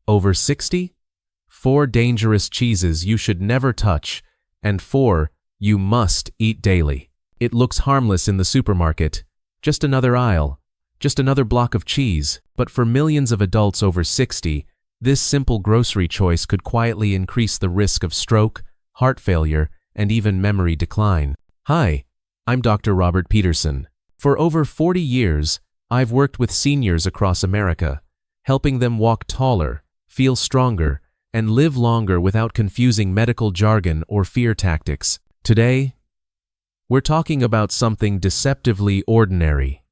Over 60? 4 dangerous cheeses you should never touch, and 4 you must eat daily. It looks harmless in the supermarket. Just another aisle. Just another block of cheese. But for millions of adults over 60, this simple grocery choice could quietly increase the risk of stroke, heart failure, and even memory decline. Hi, I'm Dr. Robert Peterson. For over 40 years, I've worked with seniors across America, helping them walk taller, feel stronger, and live longer without confusing medical jargon or fear tactics. Today, we're talking about something deceptively ordinary: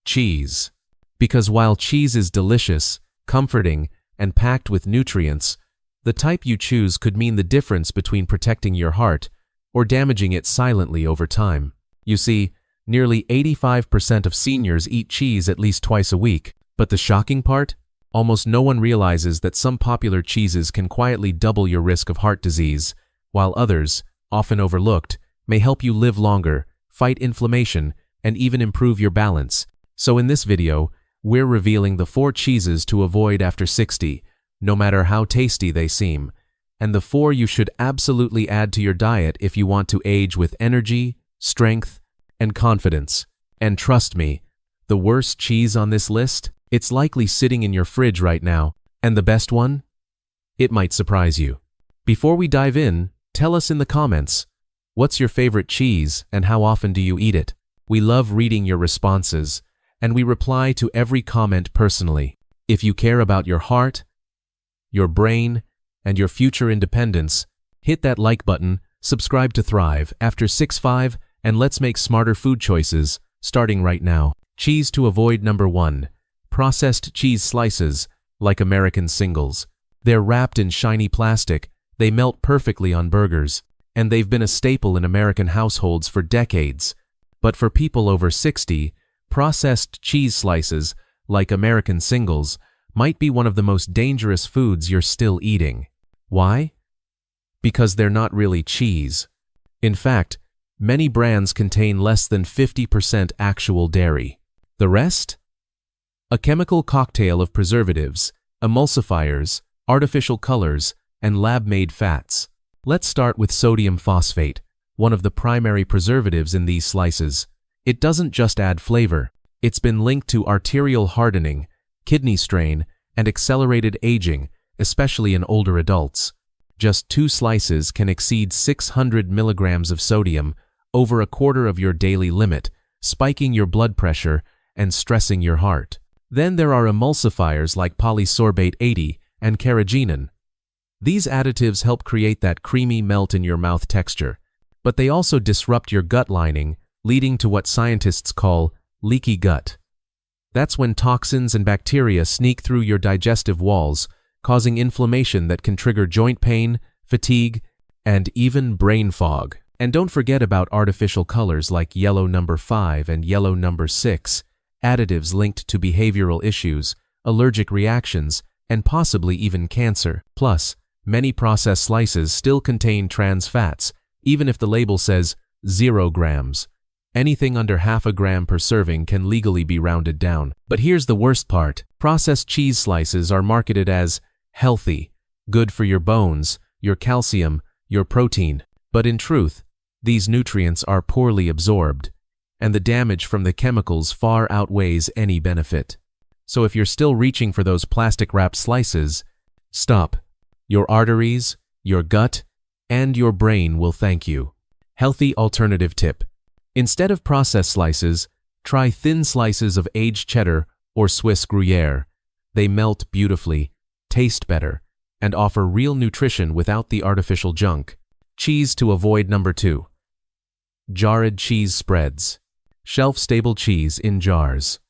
cheese. Because while cheese is delicious, comforting, and packed with nutrients, the type you choose could mean the difference between protecting your heart or damaging it silently over time. You see, nearly 85% of seniors eat cheese at least twice a week. But the shocking part? Almost no one realizes that some popular cheeses can quietly double your risk of heart disease, while others, often overlooked, may help you live longer, fight inflammation, and even improve your balance. So in this video, we're revealing the 4 cheeses to avoid after 60, no matter how tasty they seem, and the 4 you should absolutely add to your diet if you want to age with energy, strength, and confidence. And trust me, the worst cheese on this list? It's likely sitting in your fridge right now. And the best one? It might surprise you. Before we dive in, tell us in the comments, what's your favorite cheese and how often do you eat it? We love reading your responses, and we reply to every comment personally. If you care about your heart, your brain, and your future independence, hit that like button, subscribe to Thrive After 6-5, and let's make smarter food choices, starting right now. Cheese to avoid. Number 1. Processed cheese slices, like American singles. They're wrapped in shiny plastic, they melt perfectly on burgers, and they've been a staple in American households for decades. But for people over 60, processed cheese slices, like American singles, might be one of the most dangerous foods you're still eating. Why? Because they're not really cheese. In fact, many brands contain less than 50% actual dairy. The rest? A chemical cocktail of preservatives, emulsifiers, artificial colors, and lab-made fats. Let's start with sodium phosphate, one of the primary preservatives in these slices. It doesn't just add flavor. It's been linked to arterial hardening, kidney strain, and accelerated aging, especially in older adults. Just 2 slices can exceed 600 milligrams of sodium, over a quarter of your daily limit, spiking your blood pressure and stressing your heart. Then there are emulsifiers like polysorbate 80 and carrageenan. These additives help create that creamy melt-in-your-mouth texture, but they also disrupt your gut lining, leading to what scientists call leaky gut. That's when toxins and bacteria sneak through your digestive walls, causing inflammation that can trigger joint pain, fatigue, and even brain fog. And don't forget about artificial colors like yellow number 5 and yellow number 6, additives linked to behavioral issues, allergic reactions, and possibly even cancer. Plus, many processed slices still contain trans fats, even if the label says 0 grams. Anything under half a gram per serving can legally be rounded down. But here's the worst part. Processed cheese slices are marketed as healthy, good for your bones, your calcium, your protein. But in truth, these nutrients are poorly absorbed, and the damage from the chemicals far outweighs any benefit. So if you're still reaching for those plastic-wrapped slices, stop. Your arteries, your gut, and your brain will thank you. Healthy alternative tip. Instead of processed slices, try thin slices of aged cheddar or Swiss Gruyère. They melt beautifully, taste better, and offer real nutrition without the artificial junk. Cheese to avoid. Number 2. Jarred cheese spreads. Shelf-stable cheese in jars.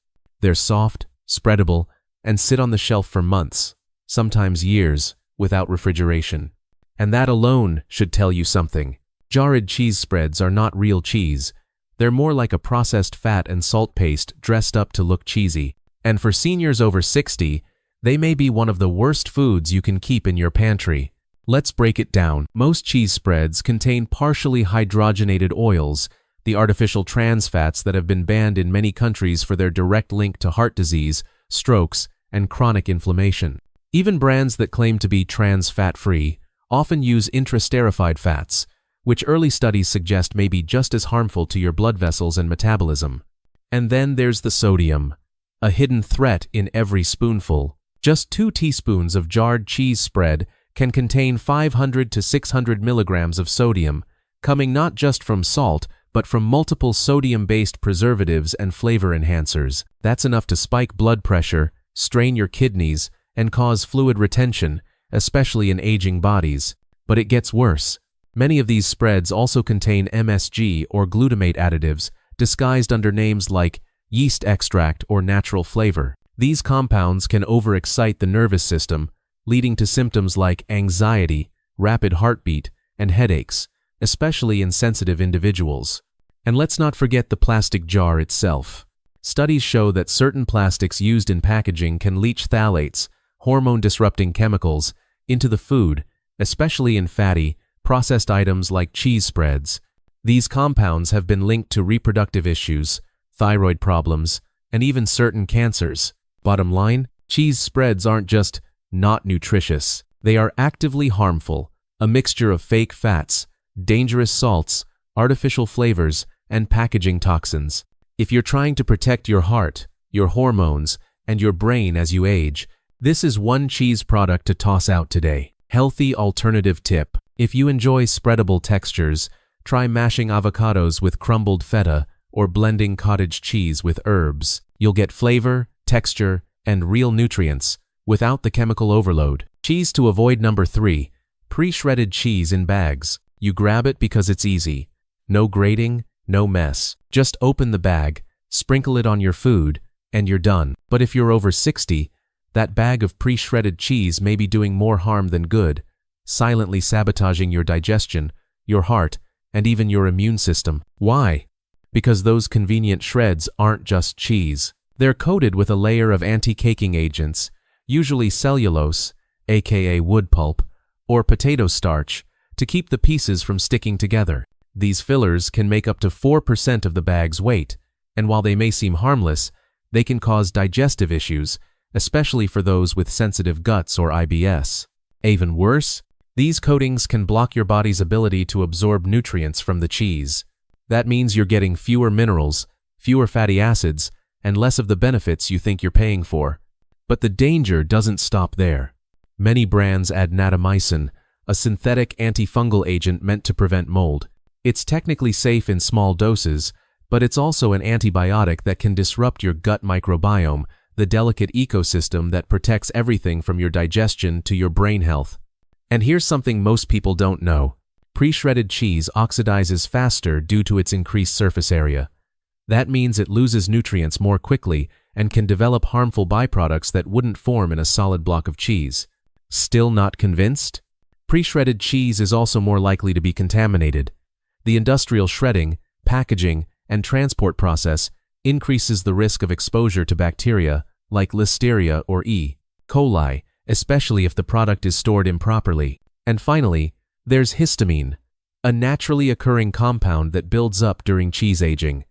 They're soft, spreadable, and sit on the shelf for months, sometimes years, without refrigeration. And that alone should tell you something. Jarred cheese spreads are not real cheese. They're more like a processed fat and salt paste dressed up to look cheesy. And for seniors over 60, they may be one of the worst foods you can keep in your pantry. Let's break it down. Most cheese spreads contain partially hydrogenated oils, the artificial trans fats that have been banned in many countries for their direct link to heart disease, strokes, and chronic inflammation. Even brands that claim to be trans fat-free often use intraesterified fats, which early studies suggest may be just as harmful to your blood vessels and metabolism. And then there's the sodium, a hidden threat in every spoonful. Just 2 teaspoons of jarred cheese spread can contain 500 to 600 milligrams of sodium, coming not just from salt, but from multiple sodium-based preservatives and flavor enhancers. That's enough to spike blood pressure, strain your kidneys, and cause fluid retention, especially in aging bodies. But it gets worse. Many of these spreads also contain MSG or glutamate additives, disguised under names like yeast extract or natural flavor. These compounds can overexcite the nervous system, leading to symptoms like anxiety, rapid heartbeat, and headaches, especially in sensitive individuals. And let's not forget the plastic jar itself. Studies show that certain plastics used in packaging can leach phthalates, hormone-disrupting chemicals, into the food, especially in fatty, processed items like cheese spreads. These compounds have been linked to reproductive issues, thyroid problems, and even certain cancers. Bottom line, cheese spreads aren't just not nutritious. They are actively harmful, a mixture of fake fats, dangerous salts, artificial flavors, and packaging toxins. If you're trying to protect your heart, your hormones, and your brain as you age, this is one cheese product to toss out today. Healthy alternative tip. If you enjoy spreadable textures, try mashing avocados with crumbled feta or blending cottage cheese with herbs. You'll get flavor, texture, and real nutrients without the chemical overload. Cheese to avoid. Number 3. Pre-shredded cheese in bags. You grab it because it's easy. No grating, no mess. Just open the bag, sprinkle it on your food, and you're done. But if you're over 60, that bag of pre-shredded cheese may be doing more harm than good, silently sabotaging your digestion, your heart, and even your immune system. Why? Because those convenient shreds aren't just cheese. They're coated with a layer of anti-caking agents, usually cellulose, aka wood pulp, or potato starch, to keep the pieces from sticking together. These fillers can make up to 4% of the bag's weight, and while they may seem harmless, they can cause digestive issues, especially for those with sensitive guts or IBS. Even worse, these coatings can block your body's ability to absorb nutrients from the cheese. That means you're getting fewer minerals, fewer fatty acids, and less of the benefits you think you're paying for. But the danger doesn't stop there. Many brands add natamycin, a synthetic antifungal agent meant to prevent mold. It's technically safe in small doses, but it's also an antibiotic that can disrupt your gut microbiome, the delicate ecosystem that protects everything from your digestion to your brain health. And here's something most people don't know. Pre-shredded cheese oxidizes faster due to its increased surface area. That means it loses nutrients more quickly and can develop harmful byproducts that wouldn't form in a solid block of cheese. Still not convinced? Pre-shredded cheese is also more likely to be contaminated. The industrial shredding, packaging, and transport process increases the risk of exposure to bacteria like Listeria or E. coli, especially if the product is stored improperly. And finally, there's histamine, a naturally occurring compound that builds up during cheese aging.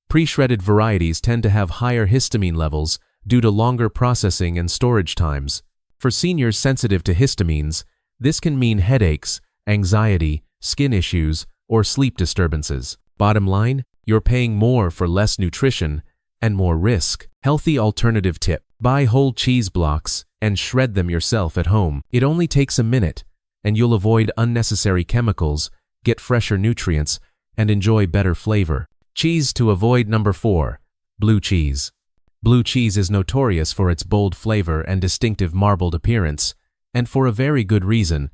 Pre-shredded varieties tend to have higher histamine levels due to longer processing and storage times. For seniors sensitive to histamines, this can mean headaches, anxiety, skin issues, or sleep disturbances. Bottom line, you're paying more for less nutrition and more risk. Healthy alternative tip. Buy whole cheese blocks and shred them yourself at home. It only takes a minute, and you'll avoid unnecessary chemicals, get fresher nutrients, and enjoy better flavor. Cheese to avoid. Number 4. Blue cheese. Blue cheese is notorious for its bold flavor and distinctive marbled appearance, and for a very good reason.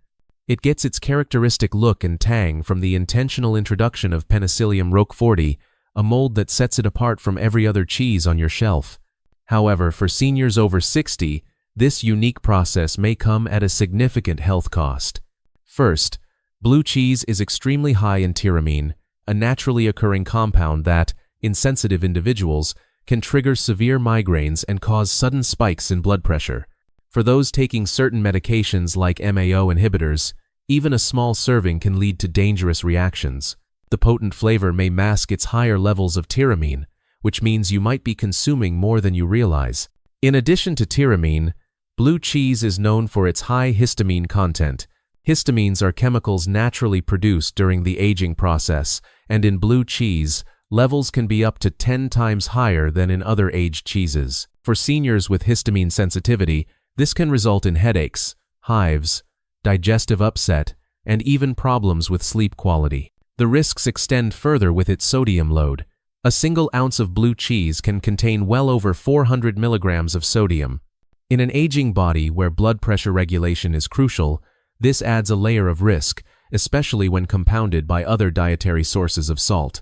It gets its characteristic look and tang from the intentional introduction of Penicillium roqueforti, a mold that sets it apart from every other cheese on your shelf. However, for seniors over 60, this unique process may come at a significant health cost. First, blue cheese is extremely high in tyramine, a naturally occurring compound that, in sensitive individuals, can trigger severe migraines and cause sudden spikes in blood pressure. For those taking certain medications like MAO inhibitors, even a small serving can lead to dangerous reactions. The potent flavor may mask its higher levels of tyramine, which means you might be consuming more than you realize. In addition to tyramine, Blue cheese is known for its high histamine content. Histamines are chemicals naturally produced during the aging process, and in blue cheese, levels can be up to 10 times higher than in other aged cheeses. For seniors with histamine sensitivity, this can result in headaches, hives, digestive upset, and even problems with sleep quality. The risks extend further with its sodium load. A single ounce of blue cheese can contain well over 400 milligrams of sodium. In an aging body where blood pressure regulation is crucial, this adds a layer of risk, especially when compounded by other dietary sources of salt.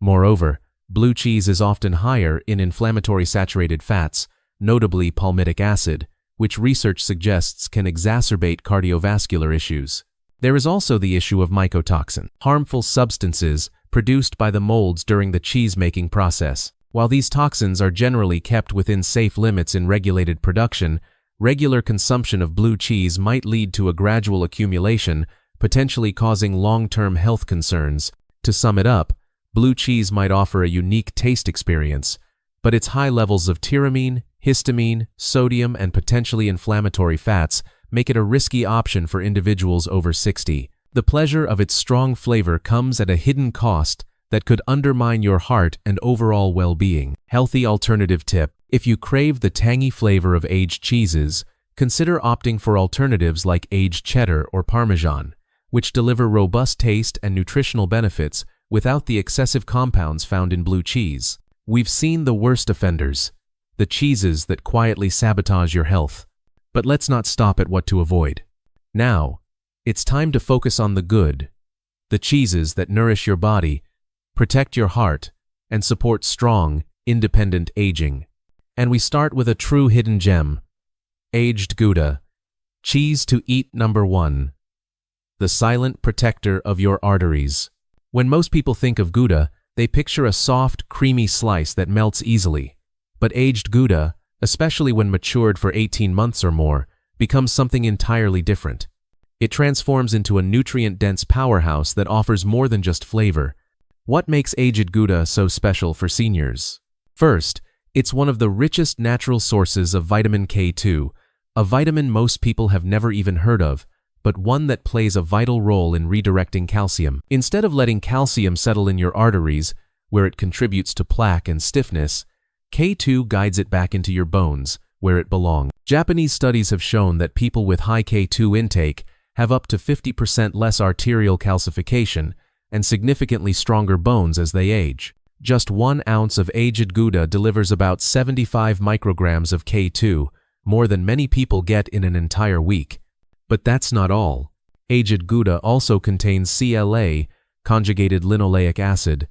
Moreover, blue cheese is often higher in inflammatory saturated fats, notably palmitic acid, which research suggests can exacerbate cardiovascular issues. There is also the issue of mycotoxin, harmful substances produced by the molds during the cheese-making process. While these toxins are generally kept within safe limits in regulated production, regular consumption of blue cheese might lead to a gradual accumulation, potentially causing long-term health concerns. To sum it up, blue cheese might offer a unique taste experience, but its high levels of tyramine, histamine, sodium, and potentially inflammatory fats make it a risky option for individuals over 60. The pleasure of its strong flavor comes at a hidden cost that could undermine your heart and overall well-being. Healthy alternative tip: if you crave the tangy flavor of aged cheeses, consider opting for alternatives like aged cheddar or Parmesan, which deliver robust taste and nutritional benefits without the excessive compounds found in blue cheese. We've seen the worst offenders, the cheeses that quietly sabotage your health. But let's not stop at what to avoid. Now, it's time to focus on the good, the cheeses that nourish your body, protect your heart, and support strong, independent aging. And we start with a true hidden gem: aged Gouda, cheese to eat number 1. The silent protector of your arteries. When most people think of Gouda, they picture a soft, creamy slice that melts easily. But aged Gouda, especially when matured for 18 months or more, becomes something entirely different. It transforms into a nutrient-dense powerhouse that offers more than just flavor. What makes aged Gouda so special for seniors? First, it's one of the richest natural sources of vitamin K2, a vitamin most people have never even heard of, but one that plays a vital role in redirecting calcium. Instead of letting calcium settle in your arteries, where it contributes to plaque and stiffness, K2 guides it back into your bones, where it belongs. Japanese studies have shown that people with high K2 intake have up to 50% less arterial calcification and significantly stronger bones as they age. Just 1 ounce of aged Gouda delivers about 75 micrograms of K2, more than many people get in an entire week. But that's not all. Aged Gouda also contains CLA, conjugated linoleic acid,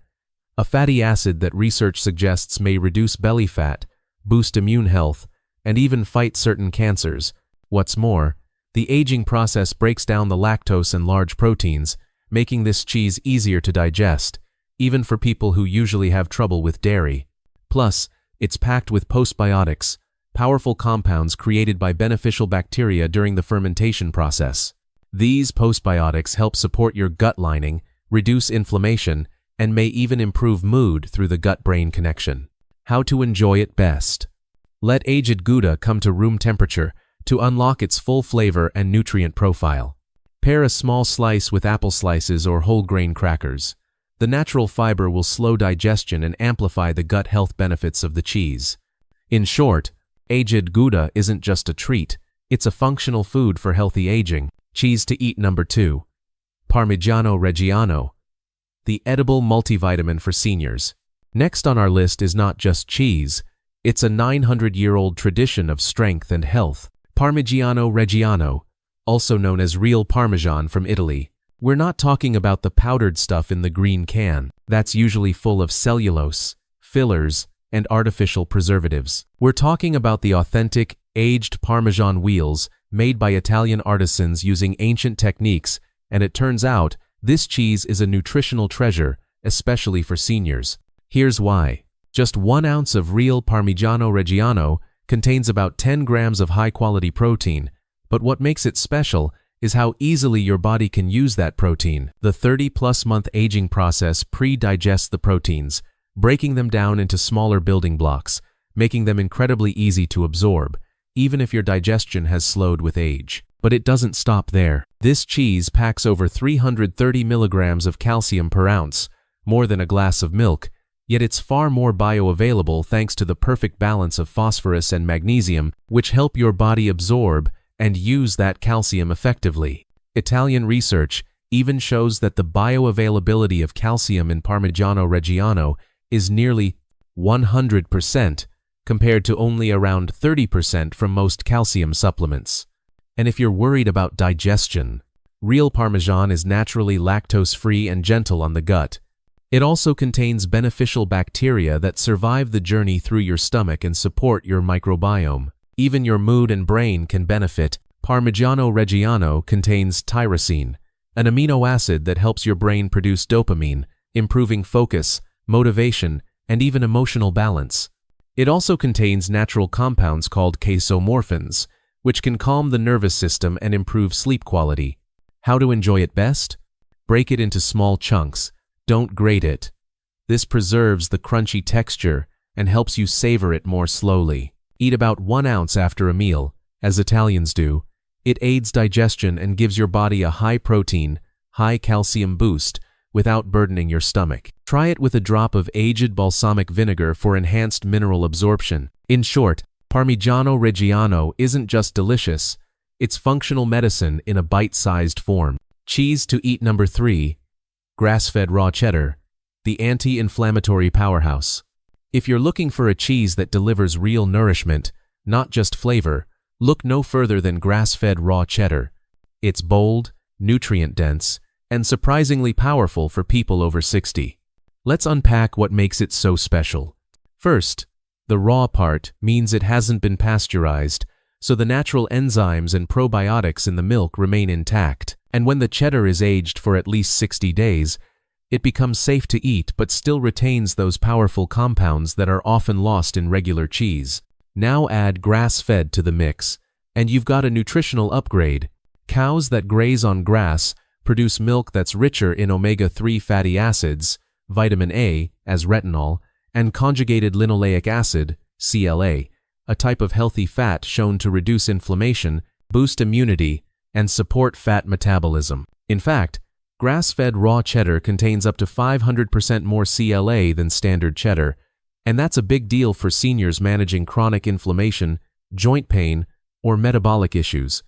a fatty acid that research suggests may reduce belly fat, boost immune health, and even fight certain cancers. What's more, the aging process breaks down the lactose and large proteins, making this cheese easier to digest, even for people who usually have trouble with dairy. Plus, it's packed with postbiotics, powerful compounds created by beneficial bacteria during the fermentation process. These postbiotics help support your gut lining, reduce inflammation, and may even improve mood through the gut-brain connection. How to enjoy it best? Let aged Gouda come to room temperature to unlock its full flavor and nutrient profile. Pair a small slice with apple slices or whole grain crackers. The natural fiber will slow digestion and amplify the gut health benefits of the cheese. In short, aged Gouda isn't just a treat, it's a functional food for healthy aging. Cheese to eat number 2. Parmigiano-Reggiano, the edible multivitamin for seniors. Next on our list is not just cheese, it's a 900-year-old tradition of strength and health. Parmigiano-Reggiano, also known as real Parmesan from Italy. We're not talking about the powdered stuff in the green can. That's usually full of cellulose, fillers, and artificial preservatives. We're talking about the authentic, aged Parmesan wheels made by Italian artisans using ancient techniques, and it turns out this cheese is a nutritional treasure, especially for seniors. Here's why. Just 1 ounce of real Parmigiano-Reggiano contains about 10 grams of high-quality protein, but what makes it special is how easily your body can use that protein. The 30-plus month aging process pre-digests the proteins, breaking them down into smaller building blocks, making them incredibly easy to absorb, even if your digestion has slowed with age. But it doesn't stop there. This cheese packs over 330 milligrams of calcium per ounce, more than a glass of milk, yet it's far more bioavailable thanks to the perfect balance of phosphorus and magnesium, which help your body absorb and use that calcium effectively. Italian research even shows that the bioavailability of calcium in Parmigiano-Reggiano is nearly 100%, compared to only around 30% from most calcium supplements. And if you're worried about digestion, real Parmesan is naturally lactose-free and gentle on the gut. It also contains beneficial bacteria that survive the journey through your stomach and support your microbiome. Even your mood and brain can benefit. Parmigiano-Reggiano contains tyrosine, an amino acid that helps your brain produce dopamine, improving focus, motivation, and even emotional balance. It also contains natural compounds called casomorphins, which can calm the nervous system and improve sleep quality. How to enjoy it best? Break it into small chunks. Don't grate it. This preserves the crunchy texture and helps you savor it more slowly. Eat about 1 ounce after a meal, as Italians do. It aids digestion and gives your body a high-protein, high-calcium boost without burdening your stomach. Try it with a drop of aged balsamic vinegar for enhanced mineral absorption. In short, Parmigiano-Reggiano isn't just delicious, it's functional medicine in a bite-sized form. Cheese to eat number 3, grass-fed raw cheddar, the anti-inflammatory powerhouse. If you're looking for a cheese that delivers real nourishment, not just flavor, look no further than grass-fed raw cheddar. It's bold, nutrient-dense, and surprisingly powerful for people over 60. Let's unpack what makes it so special. First, the raw part means it hasn't been pasteurized, so the natural enzymes and probiotics in the milk remain intact. And when the cheddar is aged for at least 60 days, it becomes safe to eat but still retains those powerful compounds that are often lost in regular cheese. Now add grass-fed to the mix, and you've got a nutritional upgrade. Cows that graze on grass produce milk that's richer in omega-3 fatty acids, vitamin A, as retinol, and conjugated linoleic acid, CLA, a type of healthy fat shown to reduce inflammation, boost immunity, and support fat metabolism. In fact, grass-fed raw cheddar contains up to 500% more CLA than standard cheddar, and that's a big deal for seniors managing chronic inflammation, joint pain, or metabolic issues.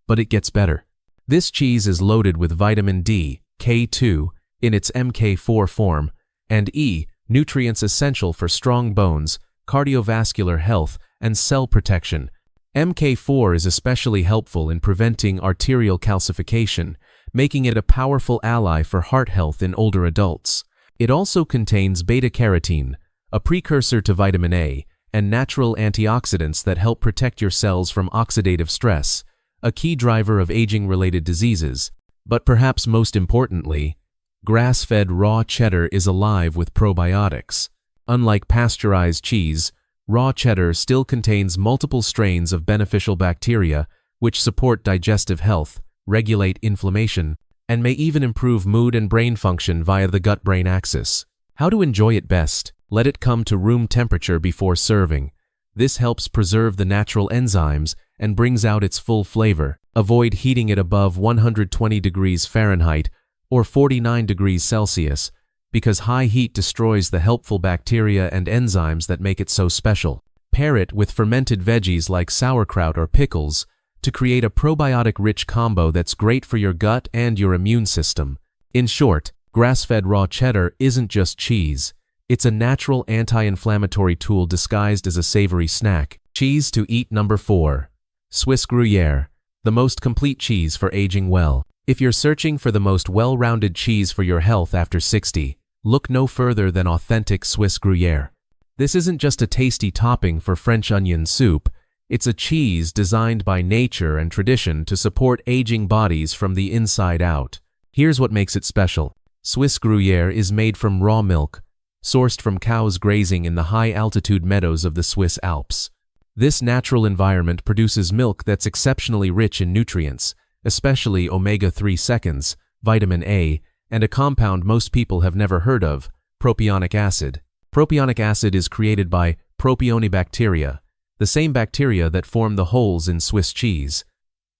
But it gets better. This cheese is loaded with vitamin D, K2, in its MK4 form, and E, nutrients essential for strong bones, cardiovascular health, and cell protection. MK4 is especially helpful in preventing arterial calcification, making it a powerful ally for heart health in older adults. It also contains beta-carotene, a precursor to vitamin A, and natural antioxidants that help protect your cells from oxidative stress, a key driver of aging-related diseases. But perhaps most importantly, grass-fed raw cheddar is alive with probiotics. Unlike pasteurized cheese, raw cheddar still contains multiple strains of beneficial bacteria which support digestive health, regulate inflammation, and may even improve mood and brain function via the gut-brain axis. How to enjoy it best? Let it come to room temperature before serving. This helps preserve the natural enzymes and brings out its full flavor. Avoid heating it above 120 degrees Fahrenheit or 49 degrees Celsius, because high heat destroys the helpful bacteria and enzymes that make it so special. Pair it with fermented veggies like sauerkraut or pickles to create a probiotic-rich combo that's great for your gut and your immune system. In short, grass-fed raw cheddar isn't just cheese. It's a natural anti-inflammatory tool disguised as a savory snack. Cheese to eat number 4. Swiss Gruyère, the most complete cheese for aging well. If you're searching for the most well-rounded cheese for your health after 60, look no further than authentic Swiss Gruyère. This isn't just a tasty topping for French onion soup, it's a cheese designed by nature and tradition to support aging bodies from the inside out. Here's what makes it special. Swiss Gruyère is made from raw milk, sourced from cows grazing in the high-altitude meadows of the Swiss Alps. This natural environment produces milk that's exceptionally rich in nutrients, especially omega-3 seconds, vitamin A, and a compound most people have never heard of, propionic acid. Propionic acid is created by propionibacteria, the same bacteria that form the holes in Swiss cheese.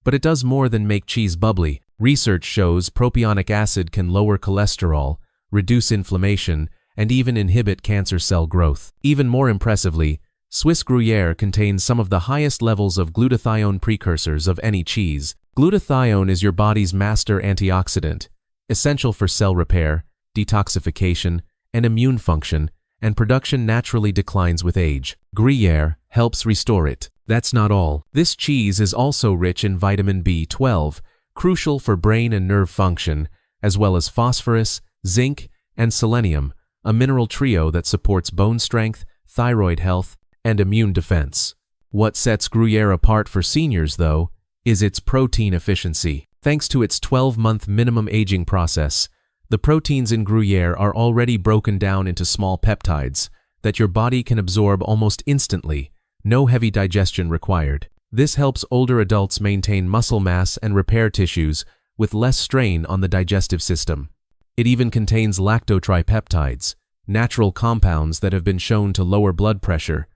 But it does more than make cheese bubbly. Research shows propionic acid can lower cholesterol, reduce inflammation, and even inhibit cancer cell growth. Even more impressively, Swiss Gruyère contains some of the highest levels of glutathione precursors of any cheese. Glutathione is your body's master antioxidant, essential for cell repair, detoxification, and immune function, and production naturally declines with age. Gruyère helps restore it. That's not all. This cheese is also rich in vitamin B12, crucial for brain and nerve function, as well as phosphorus, zinc, and selenium, a mineral trio that supports bone strength, thyroid health, and immune defense. What sets Gruyère apart for seniors, though, is its protein efficiency. Thanks to its 12-month minimum aging process, the proteins in Gruyère are already broken down into small peptides that your body can absorb almost instantly, no heavy digestion required. This helps older adults maintain muscle mass and repair tissues with less strain on the digestive system. It even contains lactotripeptides, natural compounds that have been shown to lower blood pressure,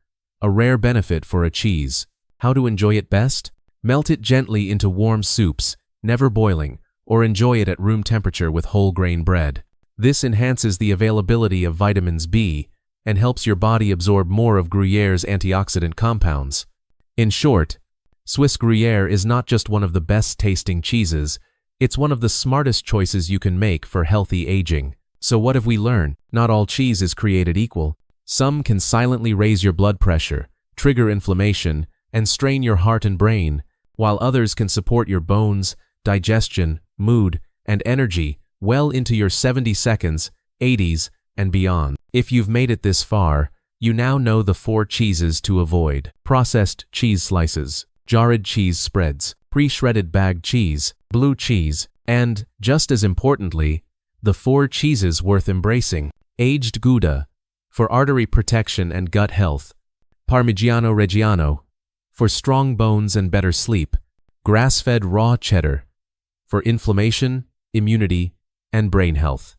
a rare benefit for a cheese. How to enjoy it best? Melt it gently into warm soups, never boiling, or enjoy it at room temperature with whole grain bread. This enhances the availability of vitamins B and helps your body absorb more of Gruyère's antioxidant compounds. In short, Swiss Gruyère is not just one of the best tasting cheeses, it's one of the smartest choices you can make for healthy aging. So what have we learned? Not all cheese is created equal. Some can silently raise your blood pressure, trigger inflammation, and strain your heart and brain, while others can support your bones, digestion, mood, and energy well into your 70s, 80s, and beyond. If you've made it this far, you now know the 4 cheeses to avoid: processed cheese slices, jarred cheese spreads, pre-shredded bagged cheese, blue cheese, and, just as importantly, the 4 cheeses worth embracing: aged Gouda, for artery protection and gut health; Parmigiano-Reggiano, for strong bones and better sleep; grass-fed raw cheddar, for inflammation, immunity, and brain health;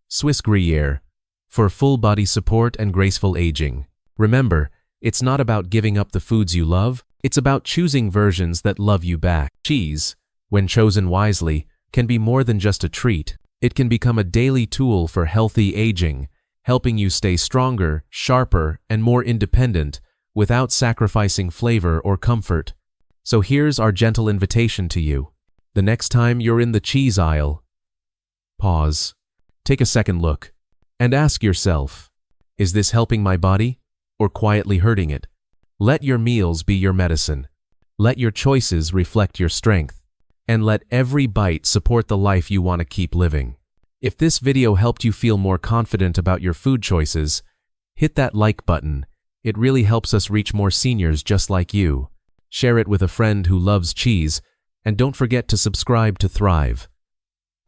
Swiss Gruyère, for full body support and graceful aging. Remember, it's not about giving up the foods you love, it's about choosing versions that love you back. Cheese, when chosen wisely, can be more than just a treat. It can become a daily tool for healthy aging, helping you stay stronger, sharper, and more independent without sacrificing flavor or comfort. So here's our gentle invitation to you. The next time you're in the cheese aisle, pause, take a second look, and ask yourself, is this helping my body or quietly hurting it? Let your meals be your medicine. Let your choices reflect your strength. And let every bite support the life you want to keep living. If this video helped you feel more confident about your food choices, hit that like button. It really helps us reach more seniors just like you. Share it with a friend who loves cheese, and don't forget to subscribe to Thrive.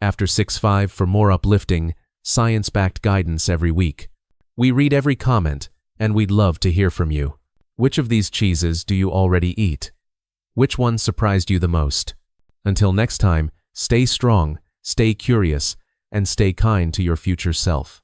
After 6-5 for more uplifting, science-backed guidance every week. We read every comment, and we'd love to hear from you. Which of these cheeses do you already eat? Which one surprised you the most? Until next time, stay strong, stay curious, and stay kind to your future self.